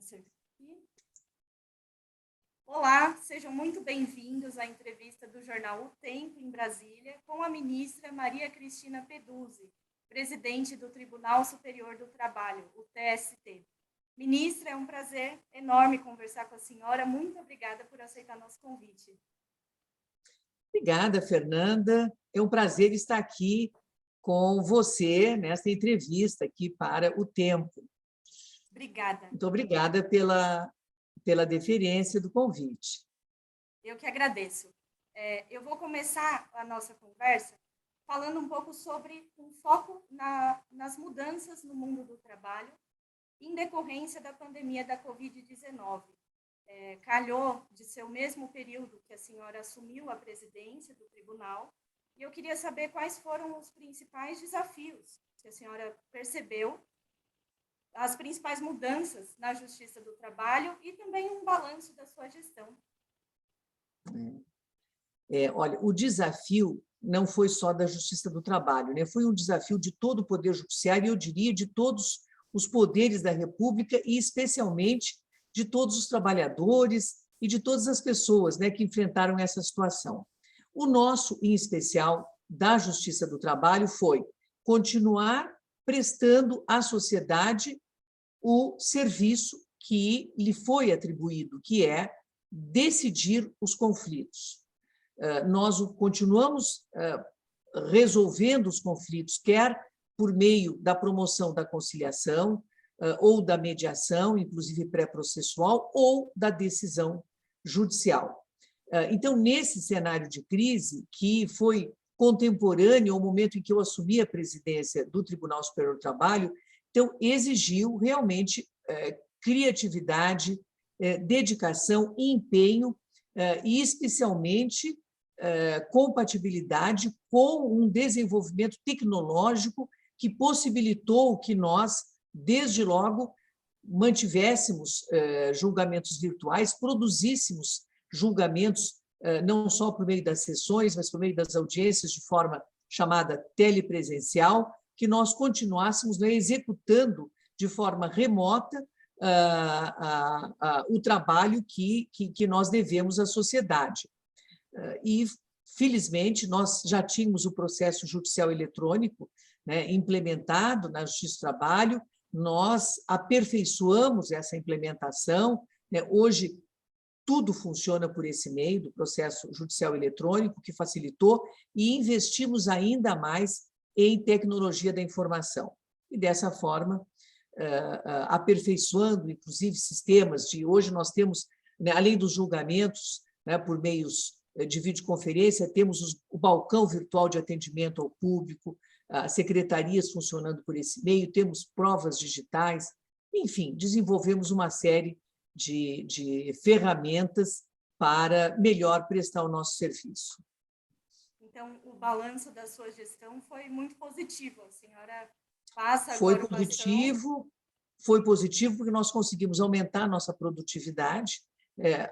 Câncer. Olá, sejam muito bem-vindos à entrevista do jornal O Tempo, em Brasília, com a ministra Maria Cristina Peduzzi, presidente do Tribunal Superior do Trabalho, o TST. Ministra, é um prazer enorme conversar com a senhora. Muito obrigada por aceitar nosso convite. Obrigada, Fernanda. É um prazer estar aqui com você nesta entrevista aqui para O Tempo. Obrigada. Muito obrigada pela deferência do convite. Eu que agradeço. Eu vou começar a nossa conversa falando um pouco sobre um foco nas mudanças no mundo do trabalho em decorrência da pandemia da Covid-19. Calhou de ser o mesmo período que a senhora assumiu a presidência do tribunal, e eu queria saber quais foram os principais desafios que a senhora percebeu, as principais mudanças na Justiça do Trabalho e também um balanço da sua gestão. Olha, o desafio não foi só da Justiça do Trabalho, né? Foi um desafio de todo o Poder Judiciário, e eu diria de todos os poderes da República, e especialmente de todos os trabalhadores e de todas as pessoas, né, que enfrentaram essa situação. O nosso, em especial, da Justiça do Trabalho, foi continuar prestando à sociedade o serviço que lhe foi atribuído, que é decidir os conflitos. Nós continuamos resolvendo os conflitos, quer por meio da promoção da conciliação, ou da mediação, inclusive pré-processual, ou da decisão judicial. Então, nesse cenário de crise, que foi contemporâneo ao momento em que eu assumi a presidência do Tribunal Superior do Trabalho, então, exigiu realmente criatividade, dedicação e empenho, e especialmente compatibilidade com um desenvolvimento tecnológico que possibilitou que nós, desde logo, mantivéssemos julgamentos virtuais, produzíssemos julgamentos não só por meio das sessões, mas por meio das audiências de forma chamada telepresencial, que nós continuássemos executando de forma remota o trabalho que nós devemos à sociedade. E, felizmente, nós já tínhamos o processo judicial eletrônico, né, implementado na Justiça do Trabalho, nós aperfeiçoamos essa implementação, né, hoje tudo funciona por esse meio do processo judicial eletrônico, que facilitou, e investimos ainda mais em tecnologia da informação. E, dessa forma, aperfeiçoando, inclusive, sistemas de... Hoje nós temos, né, além dos julgamentos, né, por meios de videoconferência, temos o balcão virtual de atendimento ao público, secretarias funcionando por esse meio, temos provas digitais, enfim, desenvolvemos uma série de ferramentas para melhor prestar o nosso serviço. Então, o balanço da sua gestão foi muito positivo. A senhora passa agora o bastão. Foi positivo porque nós conseguimos aumentar a nossa produtividade,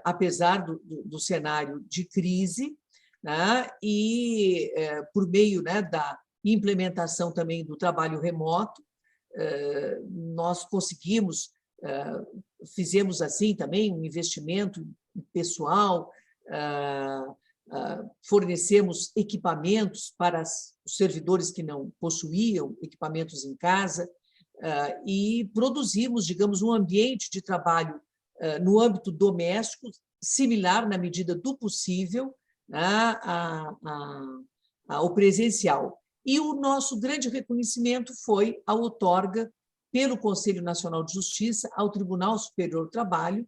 apesar do cenário de crise, né, e por meio, né, da implementação também do trabalho remoto, nós conseguimos, fizemos assim também um investimento pessoal, fornecemos equipamentos para os servidores que não possuíam equipamentos em casa, e produzimos, digamos, um ambiente de trabalho no âmbito doméstico, similar, na medida do possível, ao presencial. E o nosso grande reconhecimento foi a outorga pelo Conselho Nacional de Justiça ao Tribunal Superior do Trabalho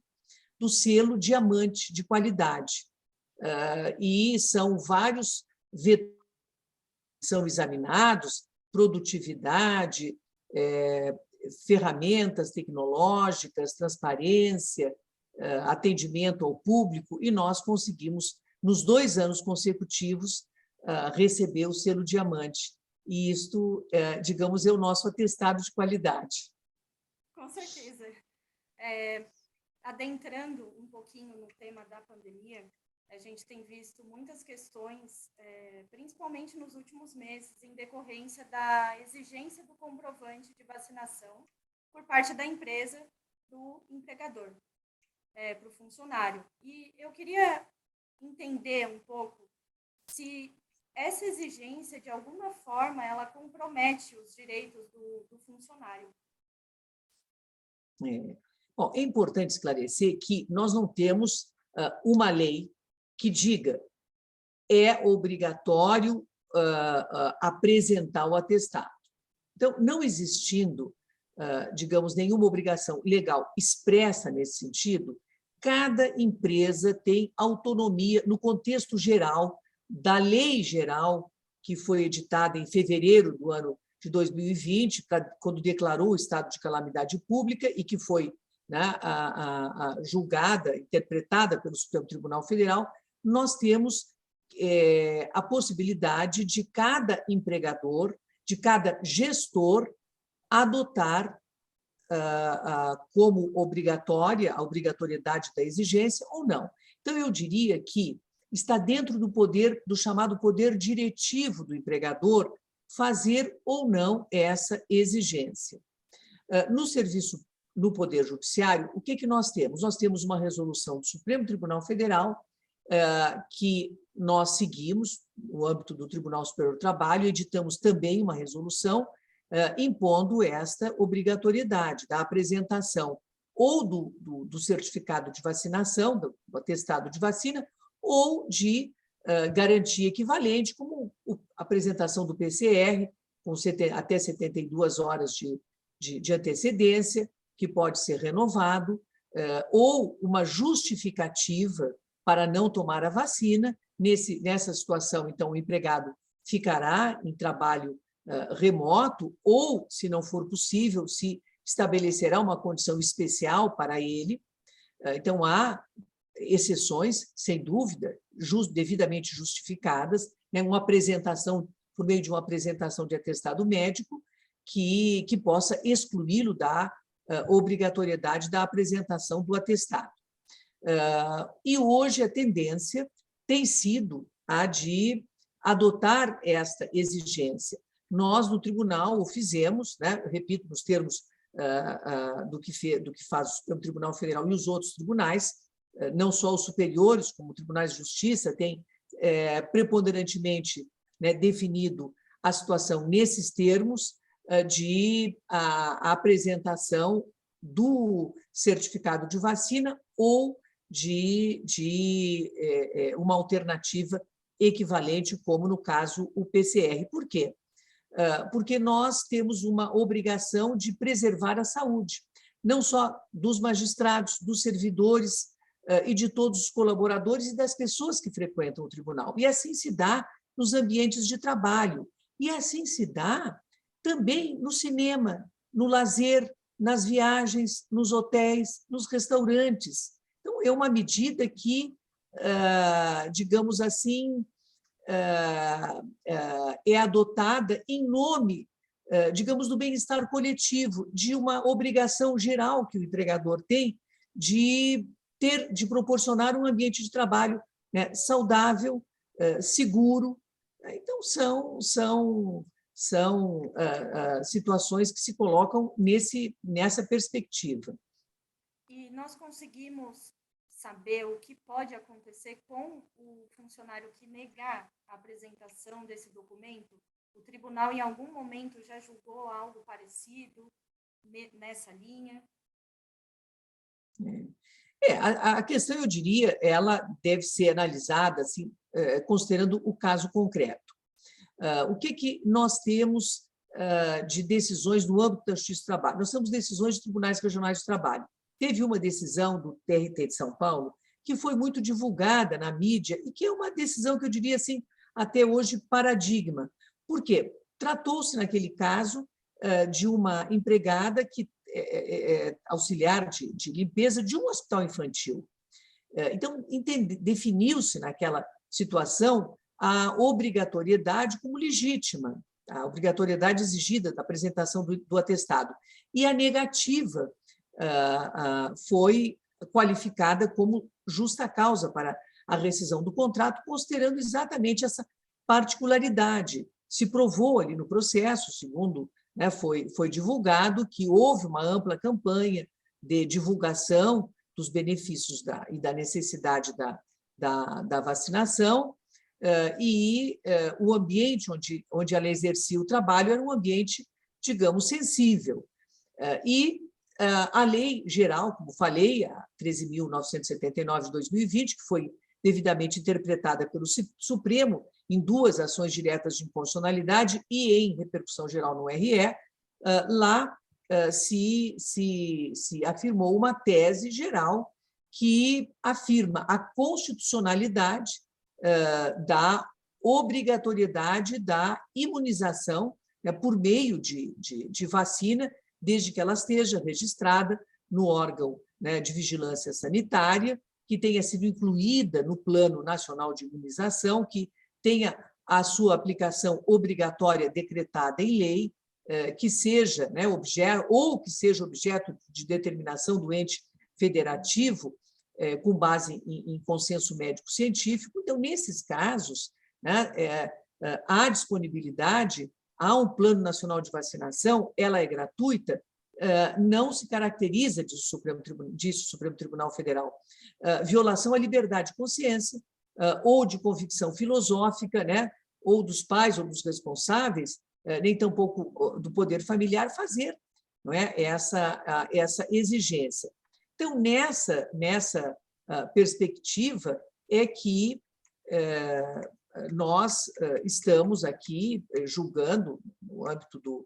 do selo Diamante de Qualidade. E são vários vetores que são examinados: produtividade, ferramentas tecnológicas, transparência, atendimento ao público, e nós conseguimos, nos 2 anos consecutivos, receber o selo Diamante. E isto, digamos, é o nosso atestado de qualidade. Com certeza. Adentrando um pouquinho no tema da pandemia, a gente tem visto muitas questões, principalmente nos últimos meses, em decorrência da exigência do comprovante de vacinação por parte da empresa do empregador, para o funcionário. E eu queria entender um pouco se essa exigência, de alguma forma, ela compromete os direitos do funcionário. Bom, é importante esclarecer que nós não temos uma lei que diga é obrigatório apresentar o atestado. Então, não existindo, digamos, nenhuma obrigação legal expressa nesse sentido, cada empresa tem autonomia no contexto geral da lei geral que foi editada em fevereiro do ano de 2020, quando declarou o estado de calamidade pública e que foi, né, julgada, interpretada pelo Supremo Tribunal Federal. Nós temos a possibilidade de cada empregador, de cada gestor, adotar como obrigatória a obrigatoriedade da exigência ou não. Então, eu diria que está dentro do poder, do chamado poder diretivo do empregador, fazer ou não essa exigência. No serviço, no Poder Judiciário, o que nós temos? Nós temos uma resolução do Supremo Tribunal Federal que nós seguimos no âmbito do Tribunal Superior do Trabalho, editamos também uma resolução impondo esta obrigatoriedade da apresentação ou do certificado de vacinação, do atestado de vacina, ou de garantia equivalente, como a apresentação do PCR, com até 72 horas de antecedência, que pode ser renovado, ou uma justificativa para não tomar a vacina. Nessa situação, então, o empregado ficará em trabalho remoto, ou, se não for possível, se estabelecerá uma condição especial para ele. Então, há exceções, sem dúvida, devidamente justificadas, né, uma apresentação, por meio de uma apresentação de atestado médico, que possa excluí-lo da obrigatoriedade da apresentação do atestado. E hoje a tendência tem sido a de adotar esta exigência. Nós, no tribunal, o fizemos, né, repito, nos termos do que faz o Tribunal Federal e os outros tribunais, não só os superiores, como tribunais de justiça, têm preponderantemente, né, definido a situação nesses termos de a apresentação do certificado de vacina ou de uma alternativa equivalente, como no caso o PCR. Por quê? Porque nós temos uma obrigação de preservar a saúde, não só dos magistrados, dos servidores e de todos os colaboradores e das pessoas que frequentam o tribunal. E assim se dá nos ambientes de trabalho. E assim se dá também no cinema, no lazer, nas viagens, nos hotéis, nos restaurantes. Então, é uma medida que, digamos assim, é adotada em nome, digamos, do bem-estar coletivo, de uma obrigação geral que o empregador tem de proporcionar um ambiente de trabalho, né, saudável, seguro. Então, são situações que se colocam nessa perspectiva. E nós conseguimos saber o que pode acontecer com o funcionário que negar a apresentação desse documento? O tribunal, em algum momento, já julgou algo parecido nessa linha? A questão, eu diria, ela deve ser analisada assim, considerando o caso concreto. O que nós temos de decisões no âmbito da Justiça do Trabalho? Nós temos decisões de tribunais regionais de trabalho. Teve uma decisão do TRT de São Paulo que foi muito divulgada na mídia e que é uma decisão que eu diria assim, até hoje, paradigma. Por quê? Tratou-se, naquele caso, de uma empregada que auxiliar de limpeza de um hospital infantil. Então, definiu-se naquela situação a obrigatoriedade como legítima, a obrigatoriedade exigida da apresentação do atestado. E a negativa foi qualificada como justa causa para a rescisão do contrato, considerando exatamente essa particularidade. Se provou ali no processo, segundo, né, foi divulgado, que houve uma ampla campanha de divulgação dos benefícios e da necessidade da vacinação, e o ambiente onde ela exercia o trabalho era um ambiente, digamos, sensível. E a lei geral, como falei, a 13.979 de 2020, que foi devidamente interpretada pelo Supremo em 2 ações diretas de inconstitucionalidade e em repercussão geral no RE, lá se afirmou uma tese geral que afirma a constitucionalidade da obrigatoriedade da imunização, né, por meio de vacina, desde que ela esteja registrada no órgão, né, de vigilância sanitária, que tenha sido incluída no Plano Nacional de Imunização, que tenha a sua aplicação obrigatória decretada em lei, que seja, né, objeto de determinação do ente federativo, com base em consenso médico-científico. Então, nesses casos, né, há disponibilidade, há um Plano Nacional de Vacinação, ela é gratuita, não se caracteriza, disse o Supremo Tribunal Federal, violação à liberdade de consciência ou de convicção filosófica, né, ou dos pais ou dos responsáveis, nem tampouco do poder familiar, fazer, não é, essa exigência. Então, nessa perspectiva é que nós estamos aqui julgando, no âmbito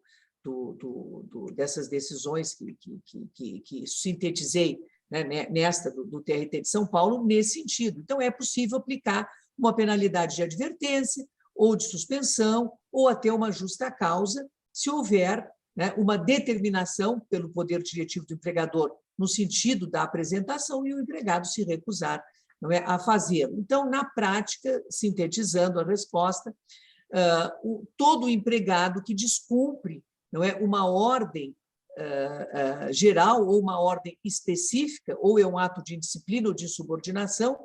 dessas decisões que sintetizei, né, nesta do TRT de São Paulo, nesse sentido. Então, é possível aplicar uma penalidade de advertência ou de suspensão ou até uma justa causa, se houver, né, uma determinação pelo poder diretivo do empregador no sentido da apresentação e o empregado se recusar, não é, a fazê-lo. Então, na prática, sintetizando a resposta, todo empregado que descumpre, não é, uma ordem geral ou uma ordem específica, ou é um ato de indisciplina ou de subordinação,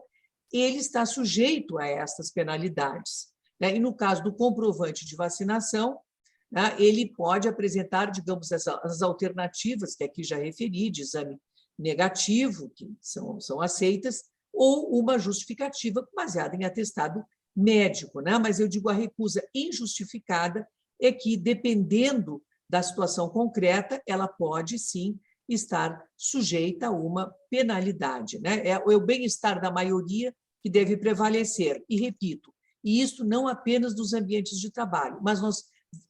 ele está sujeito a estas penalidades, né? E no caso do comprovante de vacinação, né, ele pode apresentar, digamos, as alternativas que aqui já referi, de exame negativo, que são aceitas, ou uma justificativa baseada em atestado médico, né? Mas eu digo, a recusa injustificada é que, dependendo da situação concreta, ela pode, sim, estar sujeita a uma penalidade, né? É o bem-estar da maioria que deve prevalecer. E, repito, e isso não apenas nos ambientes de trabalho,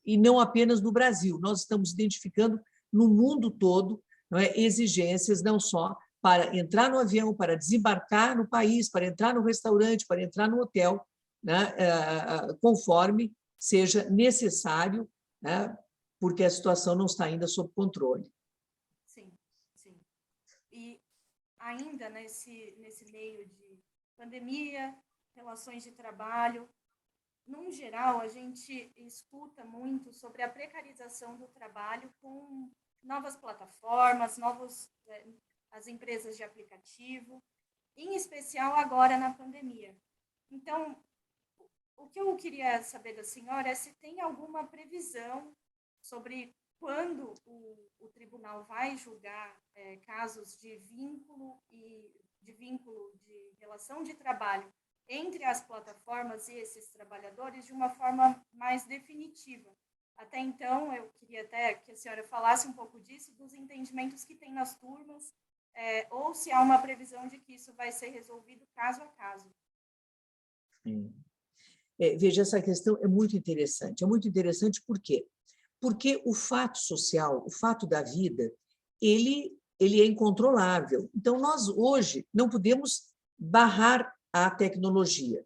e não apenas no Brasil. Nós estamos identificando no mundo todo, não é, exigências não só para entrar no avião, para desembarcar no país, para entrar no restaurante, para entrar no hotel, né, conforme seja necessário, né, porque a situação não está ainda sob controle. Sim, sim. E ainda nesse meio de pandemia, relações de trabalho, num geral, a gente escuta muito sobre a precarização do trabalho com novas plataformas, as empresas de aplicativo, em especial agora na pandemia. Então, o que eu queria saber da senhora é se tem alguma previsão sobre quando o tribunal vai julgar casos de vínculo de relação de trabalho entre as plataformas e esses trabalhadores de uma forma mais definitiva. Até então, eu queria até que a senhora falasse um pouco disso, dos entendimentos que tem nas turmas, ou se há uma previsão de que isso vai ser resolvido caso a caso. Veja, essa questão é muito interessante. É muito interessante por quê? Porque o fato social, o fato da vida, ele é incontrolável. Então, nós hoje não podemos barrar a tecnologia.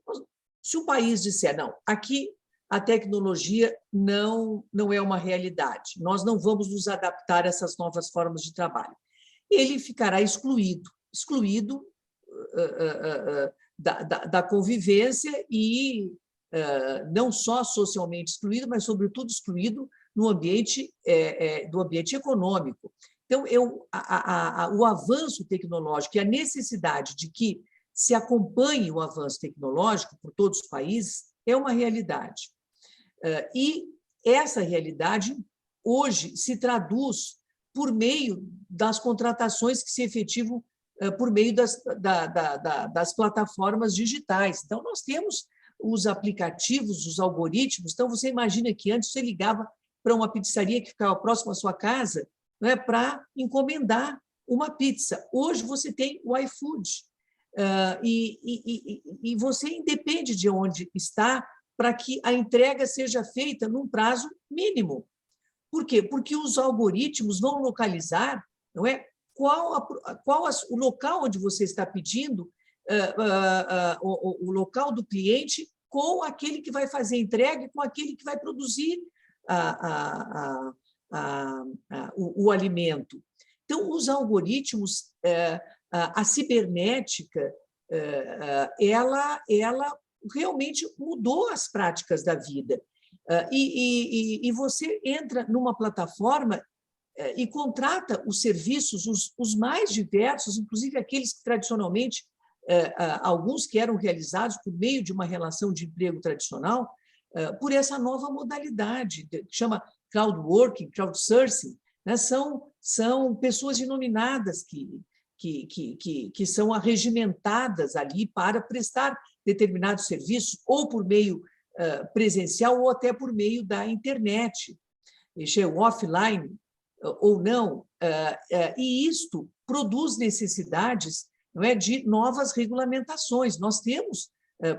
Se o país disser, não, aqui a tecnologia não é uma realidade, nós não vamos nos adaptar a essas novas formas de trabalho, ele ficará excluído da convivência e não só socialmente excluído, mas, sobretudo, excluído no ambiente, do ambiente econômico. Então, o avanço tecnológico e a necessidade de que se acompanhe o avanço tecnológico por todos os países é uma realidade. E essa realidade, hoje, se traduz por meio das contratações que se efetivam por meio das plataformas digitais. Então, nós temos os aplicativos, os algoritmos. Então, você imagina que antes você ligava para uma pizzaria que ficava próxima à sua casa, né, para encomendar uma pizza. Hoje você tem o iFood, e você independe de onde está para que a entrega seja feita num prazo mínimo. Por quê? Porque os algoritmos vão localizar, não é, o local onde você está pedindo, o local do cliente com aquele que vai fazer a entrega e com aquele que vai produzir o alimento. Então, os algoritmos, a cibernética, ela realmente mudou as práticas da vida. E você entra numa plataforma e contrata os serviços, os mais diversos, inclusive aqueles que tradicionalmente, alguns que eram realizados por meio de uma relação de emprego tradicional, por essa nova modalidade, que chama crowdworking, crowdsourcing, né? São pessoas denominadas que são arregimentadas ali para prestar determinados serviços, ou por meio presencial, ou até por meio da internet, offline ou não, e isto produz necessidades, não é, de novas regulamentações. Nós temos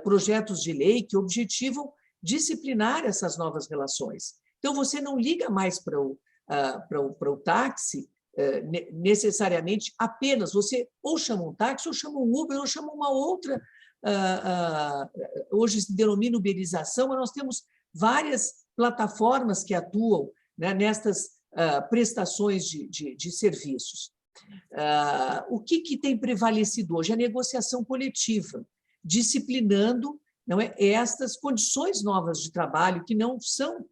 projetos de lei que objetivam disciplinar essas novas relações. Então, você não liga mais para o táxi necessariamente apenas, você ou chama um táxi, ou chama um Uber, ou chama uma outra, hoje se denomina uberização, mas nós temos várias plataformas que atuam, né, nestas prestações de serviços. O que tem prevalecido hoje? A negociação coletiva, disciplinando, não é, estas condições novas de trabalho que não são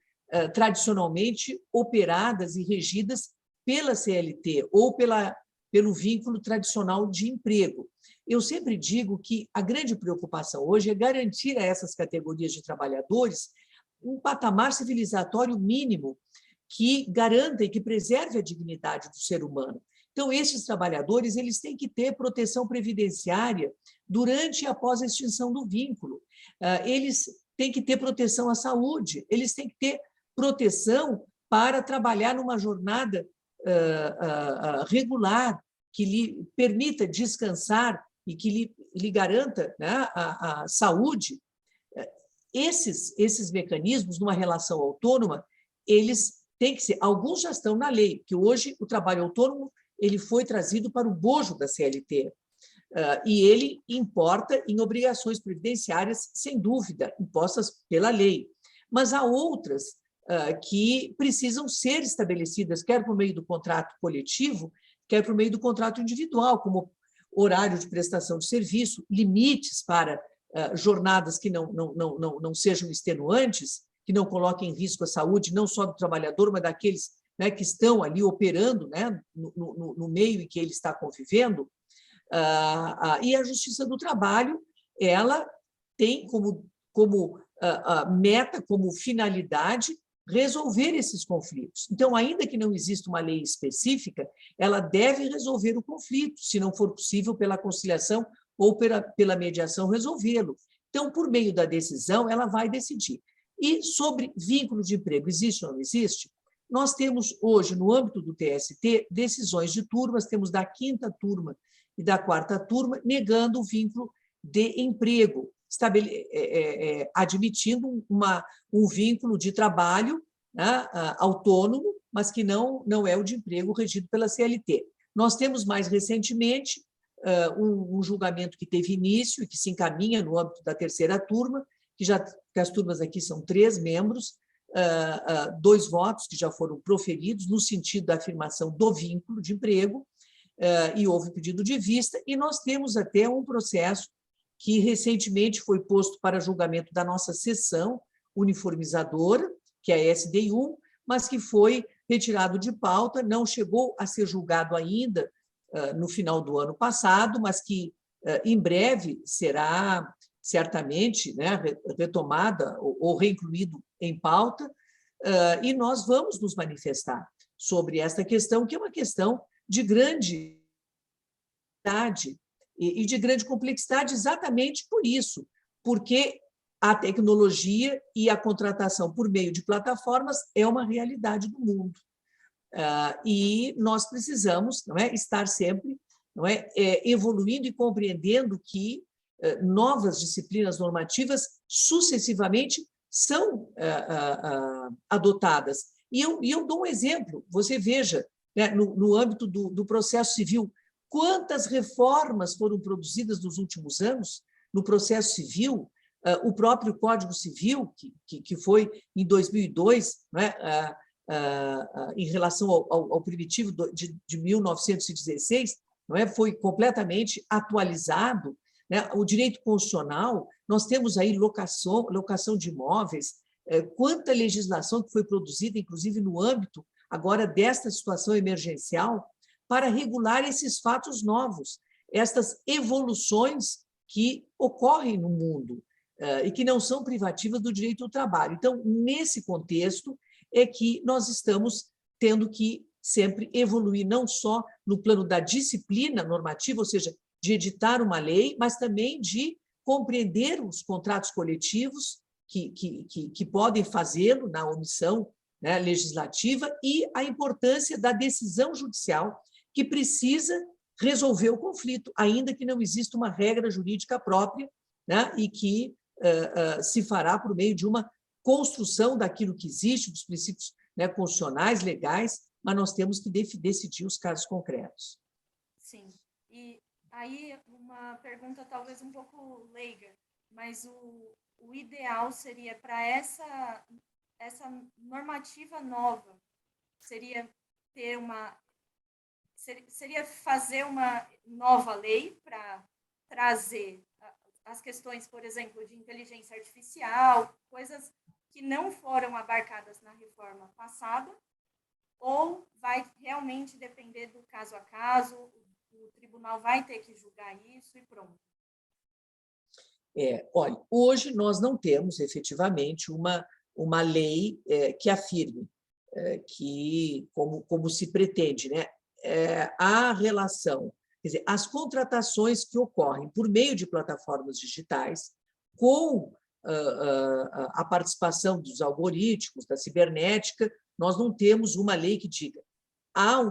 tradicionalmente operadas e regidas pela CLT ou pelo vínculo tradicional de emprego. Eu sempre digo que a grande preocupação hoje é garantir a essas categorias de trabalhadores um patamar civilizatório mínimo que garanta e que preserve a dignidade do ser humano. Então, esses trabalhadores eles têm que ter proteção previdenciária durante e após a extinção do vínculo. Eles têm que ter proteção à saúde, eles têm que ter proteção para trabalhar numa jornada regular, que lhe permita descansar e que lhe garanta, né, a saúde. Esses mecanismos, numa relação autônoma, eles têm que ser, alguns já estão na lei, que hoje o trabalho autônomo ele foi trazido para o bojo da CLT, e ele importa em obrigações previdenciárias, sem dúvida, impostas pela lei. Mas há outras que precisam ser estabelecidas, quer por meio do contrato coletivo, quer por meio do contrato individual, como horário de prestação de serviço, limites para jornadas que não sejam extenuantes, que não coloquem em risco a saúde, não só do trabalhador, mas daqueles, né, que estão ali operando, né, no meio em que ele está convivendo. E a Justiça do Trabalho, ela tem como meta, como finalidade, resolver esses conflitos. Então, ainda que não exista uma lei específica, ela deve resolver o conflito, se não for possível pela conciliação ou pela mediação resolvê-lo. Então, por meio da decisão, ela vai decidir. E sobre vínculo de emprego, existe ou não existe? Nós temos hoje, no âmbito do TST, decisões de turmas, temos da 5ª turma e da 4ª turma, negando o vínculo de emprego, admitindo um vínculo de trabalho, né, autônomo, mas que não é o de emprego regido pela CLT. Nós temos, mais recentemente, um julgamento que teve início e que se encaminha no âmbito da 3ª turma, que as turmas aqui são 3 membros, 2 votos que já foram proferidos no sentido da afirmação do vínculo de emprego, e houve pedido de vista, e nós temos até um processo que recentemente foi posto para julgamento da nossa seção uniformizadora, que é a SDI1, mas que foi retirado de pauta, não chegou a ser julgado ainda no final do ano passado, mas que em breve será certamente, né, retomada ou reincluído em pauta, e nós vamos nos manifestar sobre esta questão, que é uma questão de grande e de grande complexidade exatamente por isso, porque a tecnologia e a contratação por meio de plataformas é uma realidade do mundo. E nós precisamos, não é, estar sempre, não é, evoluindo e compreendendo que novas disciplinas normativas sucessivamente são adotadas. E eu dou um exemplo. Você veja, né, no âmbito do processo civil, quantas reformas foram produzidas nos últimos anos no processo civil, o próprio Código Civil, que foi em 2002, né, em relação ao primitivo de 1916, não é, foi completamente atualizado, né? O direito constitucional, nós temos aí locação de imóveis, quanta legislação que foi produzida, inclusive no âmbito agora desta situação emergencial, para regular esses fatos novos, estas evoluções que ocorrem no mundo e que não são privativas do direito do trabalho. Então, nesse contexto, é que nós estamos tendo que sempre evoluir, não só no plano da disciplina normativa, ou seja, de editar uma lei, mas também de compreender os contratos coletivos que podem fazê-lo na omissão, né, legislativa, e a importância da decisão judicial que precisa resolver o conflito, ainda que não exista uma regra jurídica própria, né, e que se fará por meio de uma construção daquilo que existe, dos princípios, né, constitucionais, legais, mas nós temos que decidir os casos concretos. Sim. E aí, uma pergunta talvez um pouco leiga, mas o ideal seria para essa normativa nova, seria fazer uma nova lei para trazer as questões, por exemplo, de inteligência artificial, coisas que não foram abarcadas na reforma passada, ou vai realmente depender do caso a caso, o tribunal vai ter que julgar isso e pronto? Olha, hoje nós não temos efetivamente uma lei que afirme que, como se pretende, né, a relação, quer dizer, as contratações que ocorrem por meio de plataformas digitais, com a participação dos algoritmos, da cibernética, nós não temos uma lei que diga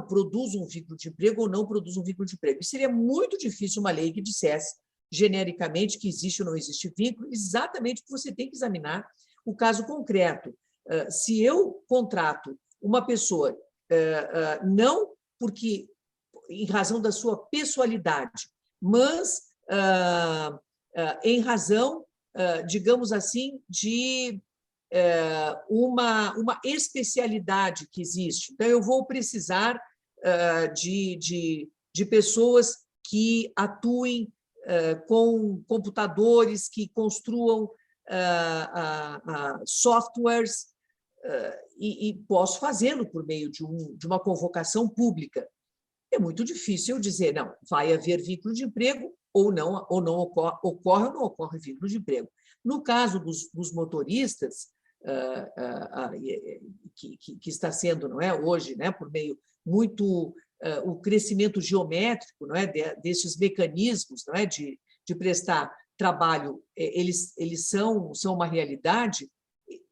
produz um vínculo de emprego ou não produz um vínculo de emprego. E seria muito difícil uma lei que dissesse genericamente que existe ou não existe vínculo, exatamente porque você tem que examinar o caso concreto. Se eu contrato uma pessoa, não porque em razão da sua pessoalidade, mas em razão, digamos assim, de uma especialidade que existe. Então, eu vou precisar de pessoas que atuem com computadores, que construam softwares, e posso fazê-lo por meio de uma convocação pública. É muito difícil eu dizer, não, vai haver vínculo de emprego ou não ocorre ou não ocorre vínculo de emprego. No caso dos motoristas, que está sendo, não é, hoje, né, por meio muito o crescimento geométrico, não é, desses mecanismos, não é, de prestar trabalho, eles são uma realidade.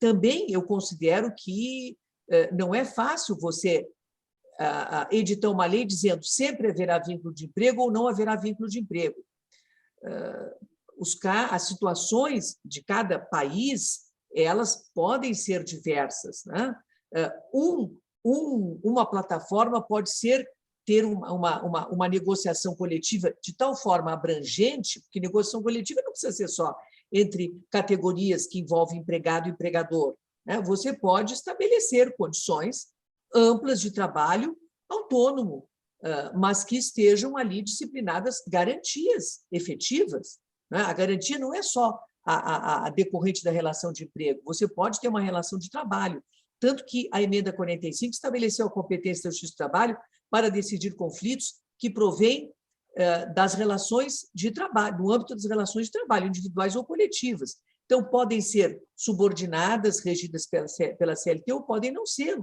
Também eu considero que não é fácil você editar uma lei dizendo sempre haverá vínculo de emprego ou não haverá vínculo de emprego. As situações de cada país, elas podem ser diversas, né? Uma plataforma pode ter uma negociação coletiva de tal forma abrangente, porque negociação coletiva não precisa ser só entre categorias que envolvem empregado e empregador, né? Você pode estabelecer condições amplas de trabalho autônomo, mas que estejam ali disciplinadas garantias efetivas, né? A garantia não é só a decorrente da relação de emprego, você pode ter uma relação de trabalho, tanto que a emenda 45 estabeleceu a competência da Justiça do Trabalho para decidir conflitos que provêm das relações de trabalho, no âmbito das relações de trabalho, individuais ou coletivas. Então, podem ser subordinadas, regidas pela CLT, ou podem não ser.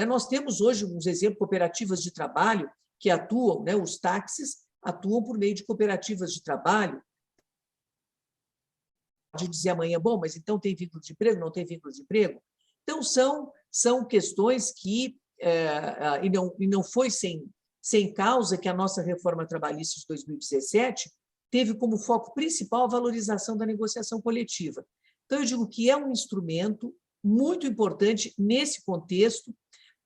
Nós temos hoje uns exemplos, cooperativas de trabalho, que atuam, né, os táxis atuam por meio de cooperativas de trabalho. De dizer amanhã, bom, mas então tem vínculo de emprego, não tem vínculo de emprego? Então, são questões que, e não foi sem causa que a nossa reforma trabalhista de 2017 teve como foco principal a valorização da negociação coletiva. Então, eu digo que é um instrumento muito importante nesse contexto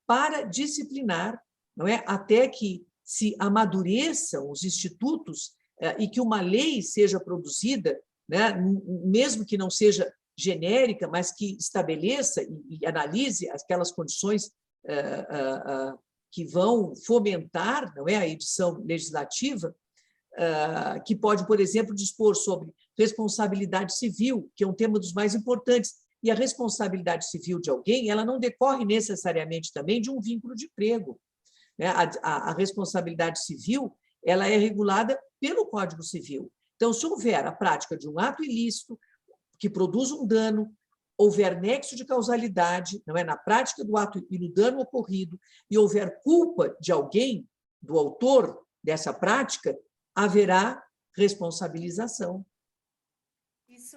para disciplinar, não é? Até que se amadureçam os institutos e que uma lei seja produzida, né? Mesmo que não seja genérica, mas que estabeleça e analise aquelas condições que vão fomentar, não é, a edição legislativa, que pode, por exemplo, dispor sobre responsabilidade civil, que é um tema dos mais importantes. E a responsabilidade civil de alguém, ela não decorre necessariamente também de um vínculo de emprego, né? A responsabilidade civil, ela é regulada pelo Código Civil. Então, se houver a prática de um ato ilícito que produz um dano, houver nexo de causalidade, não é, na prática do ato e no dano ocorrido, e houver culpa de alguém, do autor dessa prática, haverá responsabilização.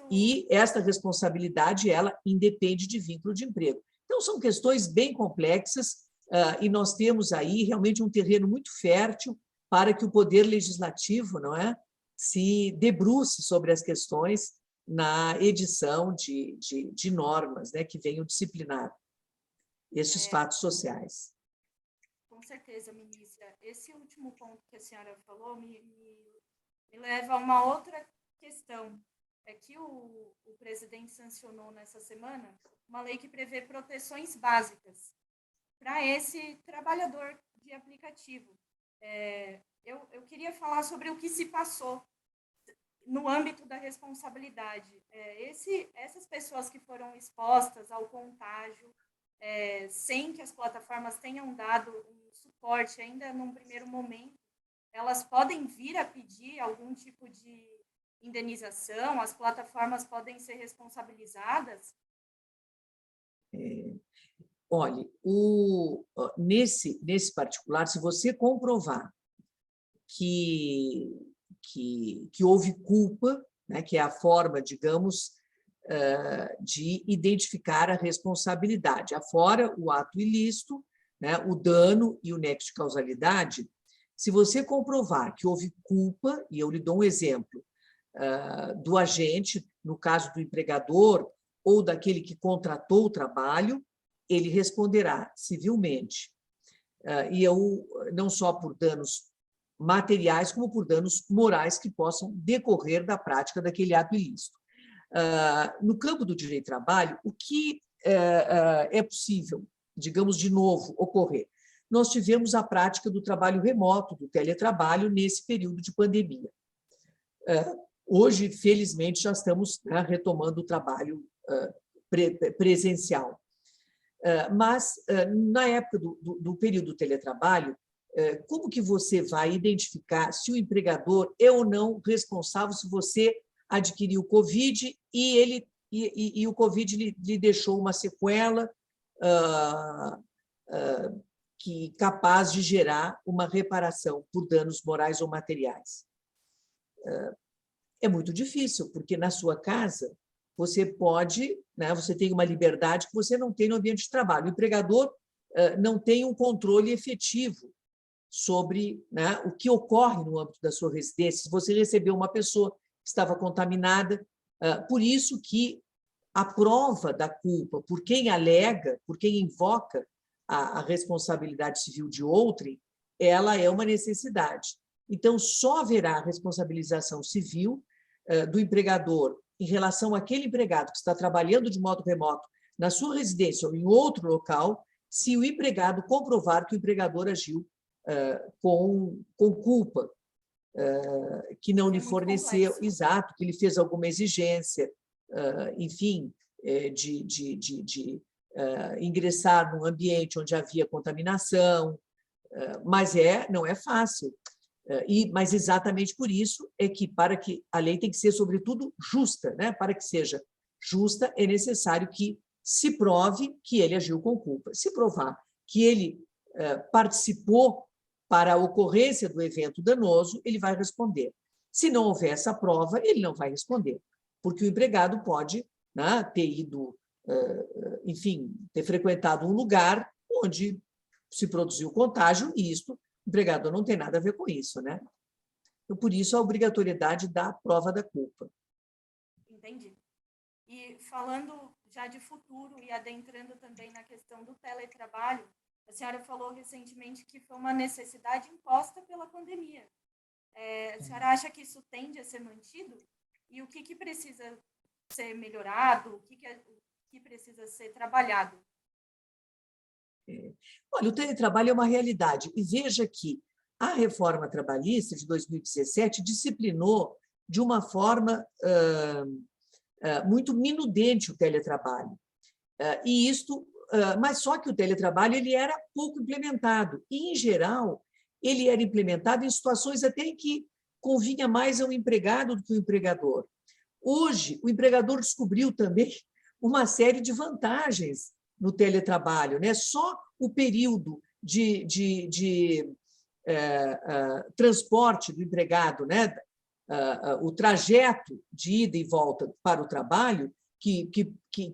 E esta responsabilidade, ela independe de vínculo de emprego. Então, são questões bem complexas e nós temos aí realmente um terreno muito fértil para que o poder legislativo, não é, se debruce sobre as questões na edição de normas, né, que venham disciplinar estes fatos sociais. Com certeza, ministra. Esse último ponto que a senhora falou me leva a uma outra questão. É que o presidente sancionou nessa semana uma lei que prevê proteções básicas para esse trabalhador de aplicativo. Eu queria falar sobre o que se passou no âmbito da responsabilidade. Essas pessoas que foram expostas ao contágio, sem que as plataformas tenham dado um suporte ainda num primeiro momento, elas podem vir a pedir algum tipo de indenização? As plataformas podem ser responsabilizadas? Olha, nesse particular, se você comprovar que houve culpa, né, que é a forma, digamos, de identificar a responsabilidade, afora o ato ilícito, né, o dano e o nexo de causalidade, se você comprovar que houve culpa, e eu lhe dou um exemplo, do agente, no caso do empregador, ou daquele que contratou o trabalho, ele responderá civilmente. E não só por danos materiais, como por danos morais que possam decorrer da prática daquele ato ilícito. No campo do direito do trabalho, o que é possível, digamos, de novo, ocorrer? Nós tivemos a prática do trabalho remoto, do teletrabalho, nesse período de pandemia. Hoje, felizmente, já estamos, né, retomando o trabalho presencial. Mas, na época do período do teletrabalho, como que você vai identificar se o empregador é ou não responsável se você adquiriu o Covid e o Covid lhe deixou uma sequela capaz de gerar uma reparação por danos morais ou materiais? É muito difícil, porque na sua casa você pode, né, você tem uma liberdade que você não tem no ambiente de trabalho. O empregador não tem um controle efetivo sobre, né, o que ocorre no âmbito da sua residência. Se você recebeu uma pessoa que estava contaminada, por isso que a prova da culpa, por quem alega, por quem invoca a responsabilidade civil de outrem, ela é uma necessidade. Então, só haverá responsabilização civil do empregador em relação àquele empregado que está trabalhando de modo remoto na sua residência ou em outro local, se o empregado comprovar que o empregador agiu com culpa, que não lhe forneceu, complexo. Exato, que ele fez alguma exigência, enfim, de ingressar num ambiente onde havia contaminação, mas não é fácil. Mas exatamente por isso é que, para que a lei tem que ser, sobretudo, justa, né? Para que seja justa, é necessário que se prove que ele agiu com culpa. Se provar que ele participou para a ocorrência do evento danoso, ele vai responder. Se não houver essa prova, ele não vai responder, porque o empregado pode, né, ter ido, enfim, ter frequentado um lugar onde se produziu contágio, e isto, o empregador não tem nada a ver com isso, né? Então, por isso, a obrigatoriedade da prova da culpa. Entendi. E falando já de futuro e adentrando também na questão do teletrabalho, a senhora falou recentemente que foi uma necessidade imposta pela pandemia. A senhora acha que isso tende a ser mantido? E o que precisa ser melhorado? O que precisa ser trabalhado? Olha, o teletrabalho é uma realidade. E veja que a reforma trabalhista de 2017 disciplinou de uma forma muito minudente o teletrabalho. E isto, mas só que o teletrabalho ele era pouco implementado. E, em geral, ele era implementado em situações até em que convinha mais ao empregado do que ao empregador. Hoje, o empregador descobriu também uma série de vantagens no teletrabalho, né? Só o período de transporte do empregado, né? O trajeto de ida e volta para o trabalho, que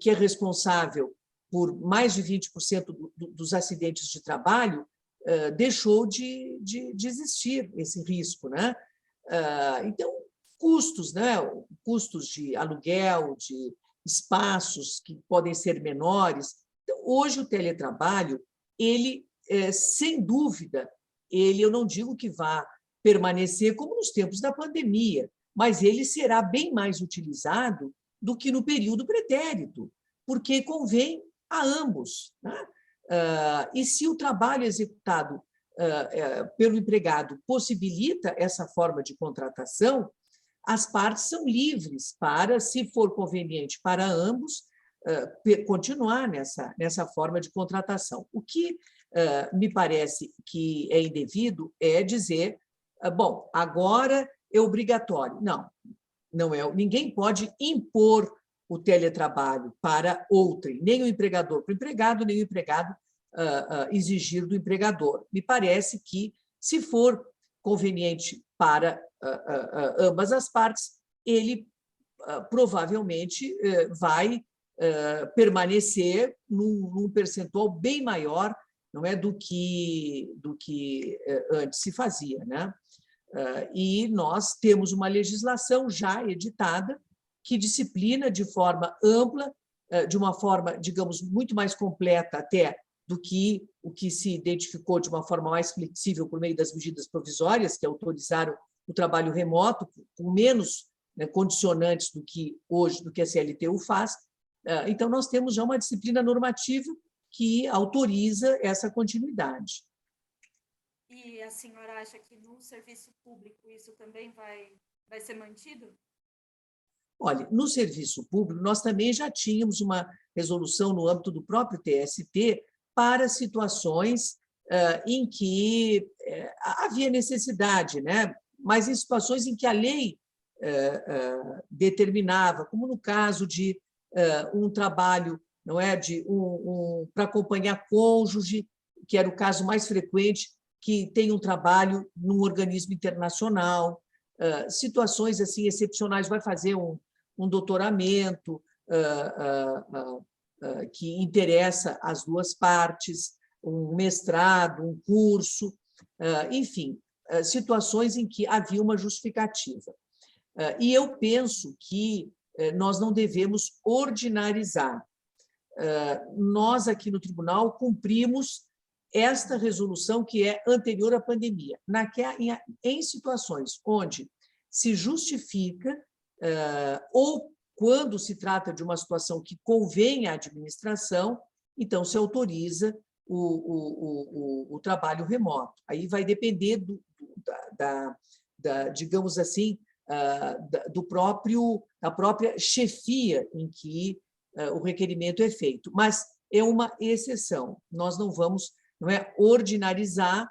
é responsável por mais de 20% dos acidentes de trabalho, deixou de existir esse risco, né? Então, custos, né? Custos de aluguel, de espaços que podem ser menores. Então, hoje, o teletrabalho, ele, sem dúvida, eu não digo que vá permanecer como nos tempos da pandemia, mas ele será bem mais utilizado do que no período pretérito, porque convém a ambos, né? E se o trabalho executado pelo empregado possibilita essa forma de contratação, as partes são livres para, se for conveniente para ambos, continuar nessa forma de contratação. O que me parece que é indevido é dizer, bom, agora é obrigatório. Não, não é. Ninguém pode impor o teletrabalho para outrem, nem o empregador para o empregado, nem o empregado exigir do empregador. Me parece que, se for conveniente para ambas as partes, ele provavelmente vai permanecer num percentual bem maior, não é, do que antes se fazia, né? E nós temos uma legislação já editada que disciplina de forma ampla, de uma forma, digamos, muito mais completa até do que o que se identificou de uma forma mais flexível por meio das medidas provisórias, que autorizaram o trabalho remoto, com menos, né, condicionantes do que hoje, do que a CLT o faz. Então, nós temos já uma disciplina normativa que autoriza essa continuidade. E a senhora acha que no serviço público isso também vai ser mantido? Olha, no serviço público, nós também já tínhamos uma resolução no âmbito do próprio TST para situações em que havia necessidade, né? Mas em situações em que a lei determinava, como no caso de um trabalho, não é, de para acompanhar cônjuge, que era o caso mais frequente, que tem um trabalho num organismo internacional, situações assim excepcionais, vai fazer um doutoramento que interessa às duas partes, um mestrado, um curso, enfim, situações em que havia uma justificativa. E eu penso que nós não devemos ordinarizar. Nós, aqui no tribunal, cumprimos esta resolução que é anterior à pandemia, em situações onde se justifica ou quando se trata de uma situação que convém à administração, então se autoriza o trabalho remoto. Aí vai depender digamos assim, da própria chefia em que o requerimento é feito. Mas é uma exceção. Nós não vamos, não é, ordinarizar,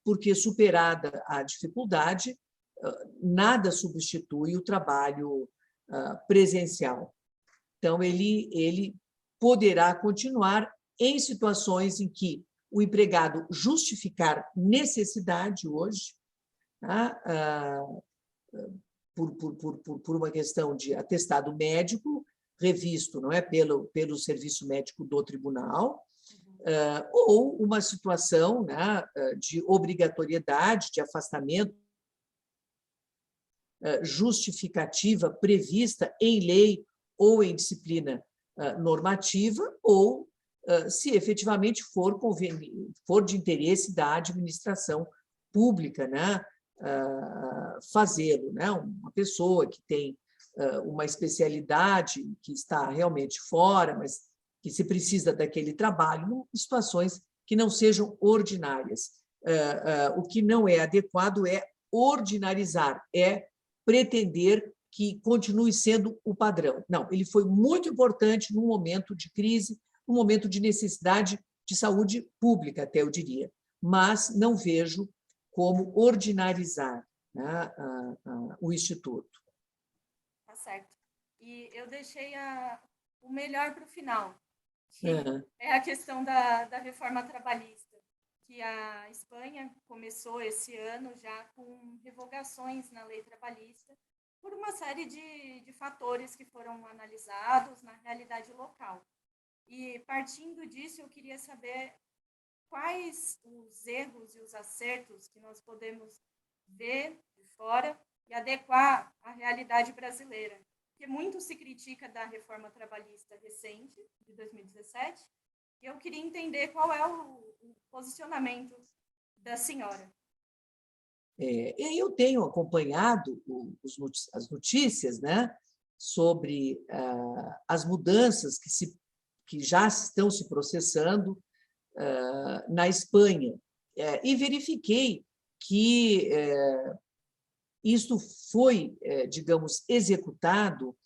porque, superada a dificuldade, nada substitui o trabalho presencial. Então, ele poderá continuar em situações em que o empregado justificar necessidade hoje, tá? Por uma questão de atestado médico, revisto, não é, pelo serviço médico do tribunal, ou uma situação, né, de obrigatoriedade, de afastamento, justificativa prevista em lei ou em disciplina normativa, ou se efetivamente for de interesse da administração pública, né, fazê-lo, né? Uma pessoa que tem uma especialidade, que está realmente fora, mas que se precisa daquele trabalho, em situações que não sejam ordinárias. O que não é adequado é ordinarizar, é pretender que continue sendo o padrão. Não, ele foi muito importante num momento de crise, num momento de necessidade de saúde pública, até eu diria, mas não vejo como ordinarizar, né, o Instituto. Tá certo. E eu deixei o melhor para o final, que é a questão da reforma trabalhista, que a Espanha começou esse ano já com revogações na lei trabalhista, por uma série de fatores que foram analisados na realidade local. E, partindo disso, eu queria saber quais os erros e os acertos que nós podemos ver de fora e adequar à realidade brasileira. Porque muito se critica da reforma trabalhista recente, de 2017, e eu queria entender qual é o posicionamento da senhora. Eu tenho acompanhado as notícias, né, sobre as mudanças que já estão se processando na Espanha, e verifiquei que isto foi, digamos, executado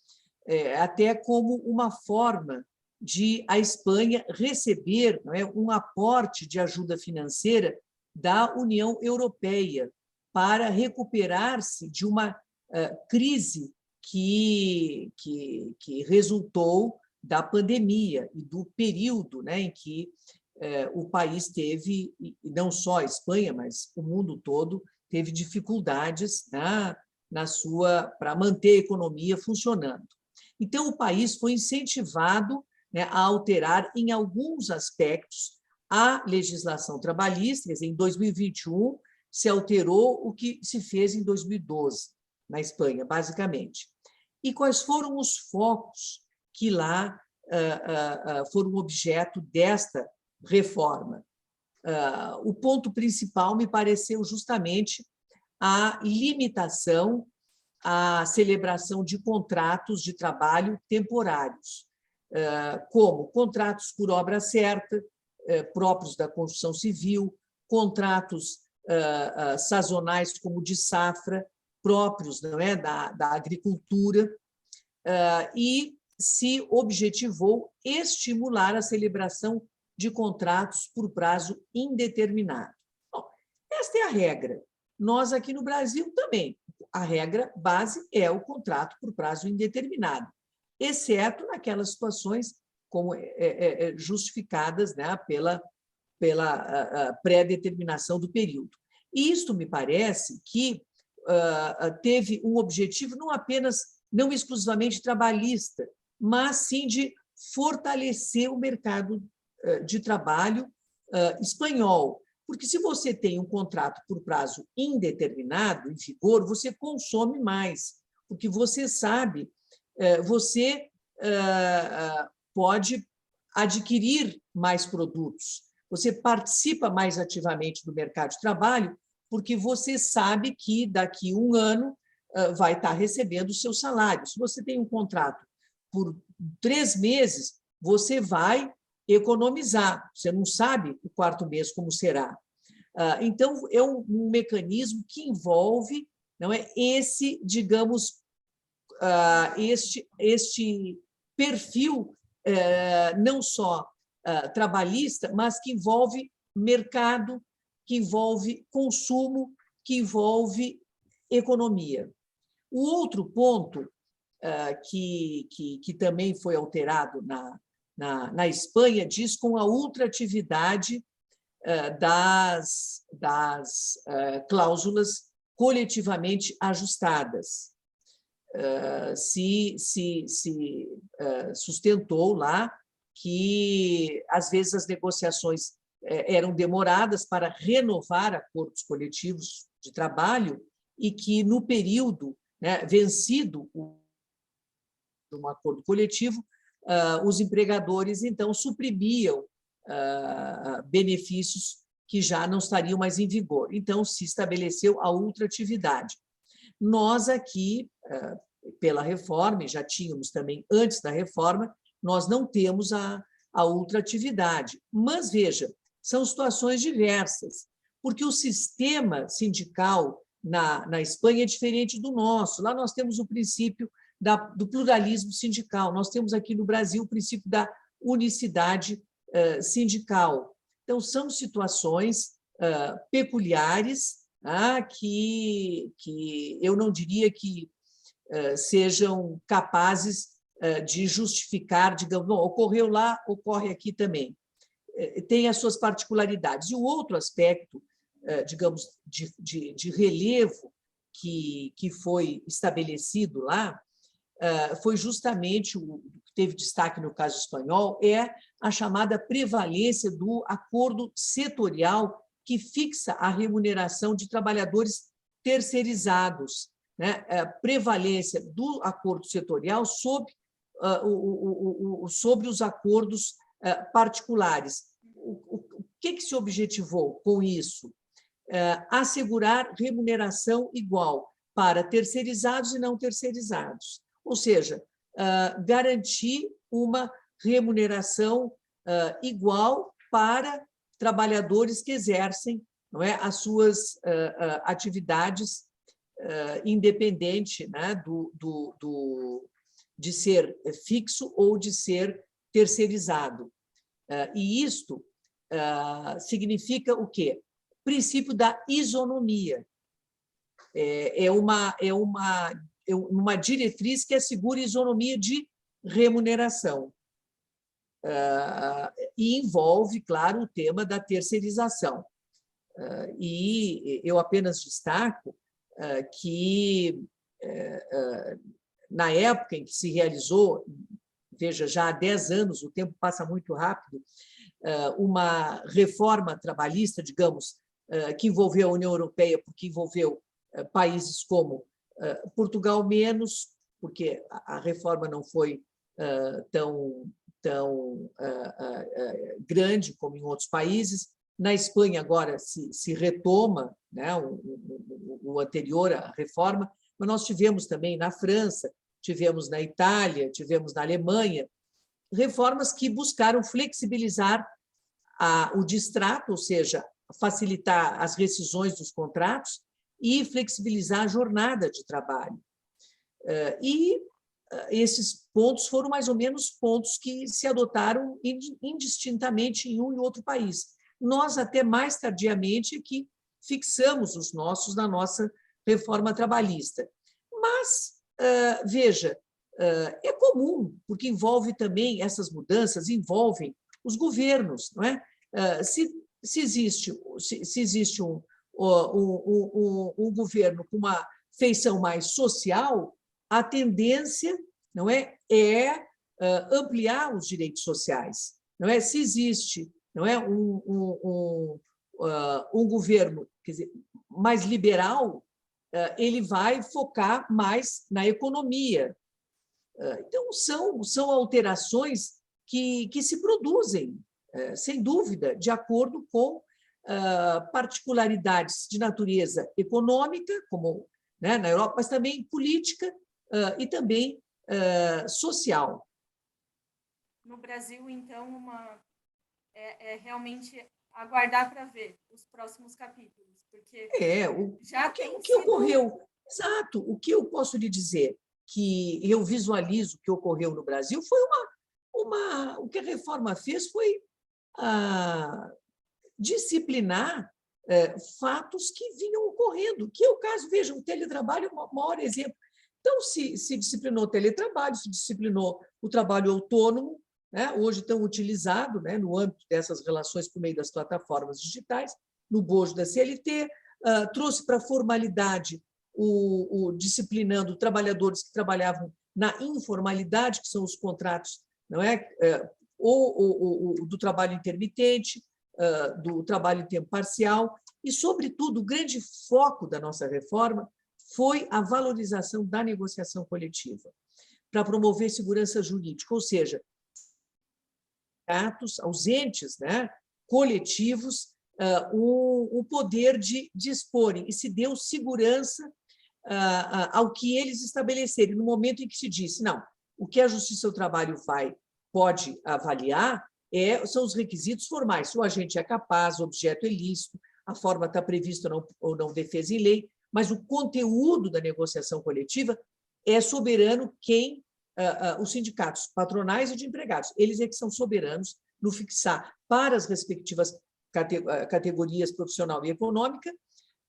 até como uma forma de a Espanha receber, não é, um aporte de ajuda financeira da União Europeia para recuperar-se de uma crise que resultou da pandemia e do período, né, em que o país teve, e não só a Espanha, mas o mundo todo, teve dificuldades para manter a economia funcionando. Então, o país foi incentivado, né, a alterar, em alguns aspectos, a legislação trabalhista. Quer dizer, em 2021, se alterou o que se fez em 2012, na Espanha, basicamente. E quais foram os focos que lá foram objeto desta reforma? O ponto principal me pareceu justamente a limitação à celebração de contratos de trabalho temporários, como contratos por obra certa, próprios da construção civil, contratos sazonais, como de safra, próprios, não é, da agricultura, e se objetivou estimular a celebração de contratos por prazo indeterminado. Bom, esta é a regra. Nós, aqui no Brasil, também. A regra base é o contrato por prazo indeterminado, exceto naquelas situações como justificadas, né, pela pré-determinação do período. E isto me parece que teve um objetivo não exclusivamente trabalhista, mas sim de fortalecer o mercado de trabalho espanhol. Porque se você tem um contrato por prazo indeterminado em vigor, você consome mais, porque você sabe, você pode adquirir mais produtos, você participa mais ativamente do mercado de trabalho, porque você sabe que daqui a um ano vai estar recebendo o seu salário. Se você tem um contrato por 3 meses, você vai economizar, você não sabe o quarto mês como será. Então, é um mecanismo que envolve, não é, esse, digamos, este perfil não só trabalhista, mas que envolve mercado, que envolve consumo, que envolve economia. O outro ponto que também foi alterado na Espanha diz com a ultratividade das cláusulas coletivamente ajustadas. Se sustentou lá que, às vezes, as negociações eram demoradas para renovar acordos coletivos de trabalho e que, no período, né, vencido um acordo coletivo, os empregadores, então, suprimiam benefícios que já não estariam mais em vigor. Então, se estabeleceu a ultratividade. Nós aqui, pela reforma, e já tínhamos também antes da reforma, nós não temos a ultratividade. Mas, veja, são situações diversas, porque o sistema sindical na Espanha é diferente do nosso. Lá nós temos o princípio do pluralismo sindical, nós temos aqui no Brasil o princípio da unicidade sindical. Então, são situações peculiares que eu não diria que sejam capazes de justificar, digamos, não, ocorreu lá, ocorre aqui também. Tem as suas particularidades. E o outro aspecto, digamos, de relevo que foi estabelecido lá foi justamente o que teve destaque no caso espanhol, a chamada prevalência do acordo setorial que fixa a remuneração de trabalhadores terceirizados, né? A prevalência do acordo setorial sobre os acordos particulares. O que se objetivou com isso? Assegurar remuneração igual para terceirizados e não terceirizados, ou seja, garantir uma remuneração igual para trabalhadores que exercem, não é, as suas atividades independente, né, de ser fixo ou de ser terceirizado. E isto significa o quê? Princípio da isonomia. É uma diretriz que assegura isonomia de remuneração. E envolve, claro, o tema da terceirização. E eu apenas destaco que, na época em que se realizou, veja, já há 10 anos, o tempo passa muito rápido, uma reforma trabalhista, digamos, que envolveu a União Europeia, porque envolveu países como Portugal menos, porque a reforma não foi tão grande como em outros países. Na Espanha, agora, se retoma, né, o anterior à reforma, mas nós tivemos também na França, tivemos na Itália, tivemos na Alemanha, reformas que buscaram flexibilizar o distrato, ou seja, facilitar as rescisões dos contratos e flexibilizar a jornada de trabalho. E esses pontos foram mais ou menos pontos que se adotaram indistintamente em um e outro país. Nós, até mais tardiamente, que fixamos os nossos na nossa reforma trabalhista. Mas, veja, é comum, porque envolve também, essas mudanças envolvem os governos, não é? Se existe um governo com uma feição mais social, a tendência, não é ampliar os direitos sociais, não é? Se existe, não é, um governo, quer dizer, mais liberal, ele vai focar mais na economia. Então, são alterações que se produzem, sem dúvida, de acordo com particularidades de natureza econômica, como, né, na Europa, mas também política e também social. No Brasil, então, realmente aguardar para ver os próximos capítulos, porque o que ocorreu, exato, o que eu posso lhe dizer que eu visualizo que ocorreu no Brasil foi o que a reforma fez foi disciplinar fatos que vinham ocorrendo, que é o caso, veja, o teletrabalho é o maior exemplo. Então, se disciplinou o teletrabalho, se disciplinou o trabalho autônomo, né, hoje tão utilizado, né, no âmbito dessas relações por meio das plataformas digitais, no bojo da CLT, trouxe para a formalidade o disciplinando trabalhadores que trabalhavam na informalidade, que são os contratos, não é? Ou do trabalho intermitente, do trabalho em tempo parcial, e, sobretudo, o grande foco da nossa reforma foi a valorização da negociação coletiva, para promover segurança jurídica, ou seja, atos ausentes, né, coletivos, o poder de disporem, e se deu segurança ao que eles estabelecerem, no momento em que se disse, não, o que a Justiça do Trabalho pode avaliar são os requisitos formais, se o agente é capaz, o objeto é lícito, a forma está prevista ou não defesa em lei, mas o conteúdo da negociação coletiva é soberano os sindicatos patronais e de empregados. Eles é que são soberanos no fixar para as respectivas categorias profissional e econômica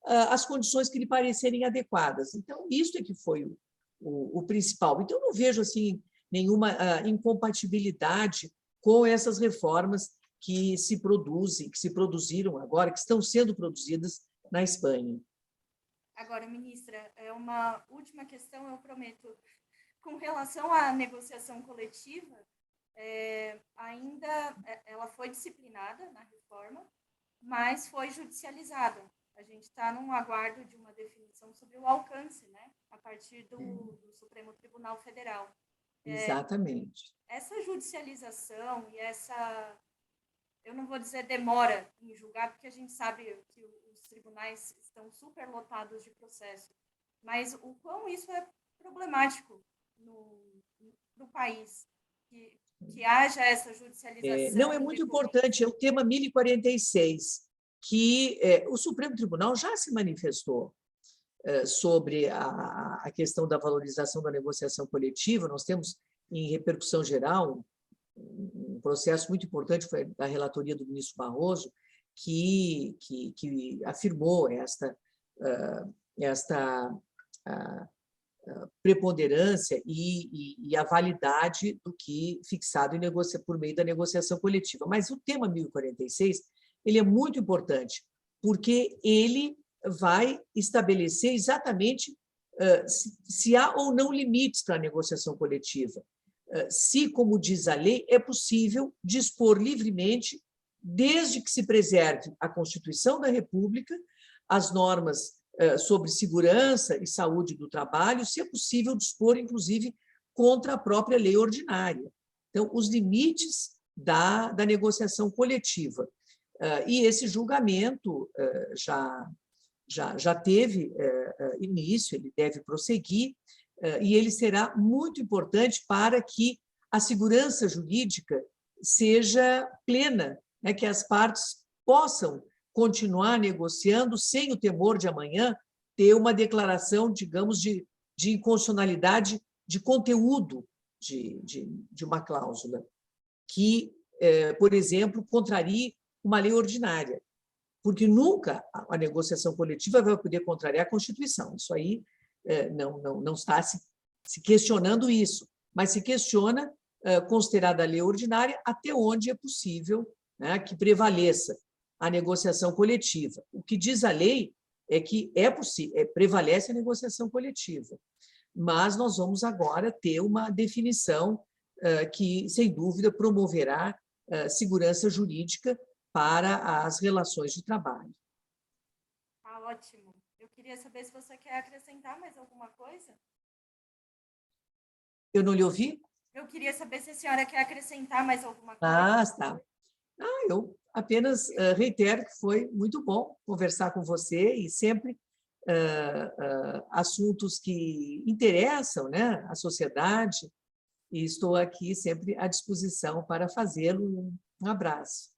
as condições que lhe parecerem adequadas. Então, isso é que foi o principal. Então, não vejo assim nenhuma incompatibilidade com essas reformas que se produziram agora, que estão sendo produzidas na Espanha. Agora, ministra, uma última questão, eu prometo. Com relação à negociação coletiva, ainda ela foi disciplinada na reforma, mas foi judicializada. A gente está num aguardo de uma definição sobre o alcance, né, a partir do Supremo Tribunal Federal. Exatamente. Essa judicialização e eu não vou dizer demora em julgar, porque a gente sabe que os tribunais estão superlotados de processo, mas o quão isso é problemático no país, que haja essa judicialização. Não, é muito importante, é o tema 1046, que o Supremo Tribunal já se manifestou sobre a questão da valorização da negociação coletiva. Nós temos, em repercussão geral, um processo muito importante, foi da relatoria do ministro Barroso, que afirmou esta preponderância e a validade do que fixado por meio da negociação coletiva. Mas o tema 1046 ele é muito importante, porque ele vai estabelecer exatamente se há ou não limites para a negociação coletiva. Se, como diz a lei, é possível dispor livremente, desde que se preserve a Constituição da República, as normas sobre segurança e saúde do trabalho, se é possível dispor, inclusive, contra a própria lei ordinária. Então, os limites da negociação coletiva. E esse julgamento já teve início, ele deve prosseguir, e ele será muito importante para que a segurança jurídica seja plena, né, que as partes possam continuar negociando sem o temor de amanhã ter uma declaração, digamos, de inconstitucionalidade de conteúdo de uma cláusula que, por exemplo, contrarie uma lei ordinária, porque nunca a negociação coletiva vai poder contrariar a Constituição. Isso aí não está se questionando isso, mas se questiona, considerada a lei ordinária, até onde é possível, né, que prevaleça a negociação coletiva. O que diz a lei é que prevalece a negociação coletiva, mas nós vamos agora ter uma definição que, sem dúvida, promoverá segurança jurídica para as relações de trabalho. Ah, ótimo. Eu queria saber se você quer acrescentar mais alguma coisa. Eu não lhe ouvi? Eu queria saber se a senhora quer acrescentar mais alguma coisa. Tá. Eu apenas reitero que foi muito bom conversar com você e sempre assuntos que interessam, né, a sociedade, e estou aqui sempre à disposição para fazê-lo. Um abraço.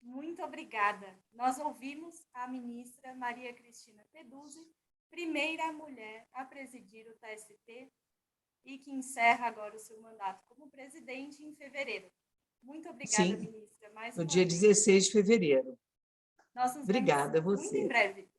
Muito obrigada. Nós ouvimos a ministra Maria Cristina Peduzzi, primeira mulher a presidir o TST e que encerra agora o seu mandato como presidente em fevereiro. Muito obrigada, Sim, ministra. Mais no uma dia vez. 16 de fevereiro. Nós nos Obrigada a vemos muito você. em breve.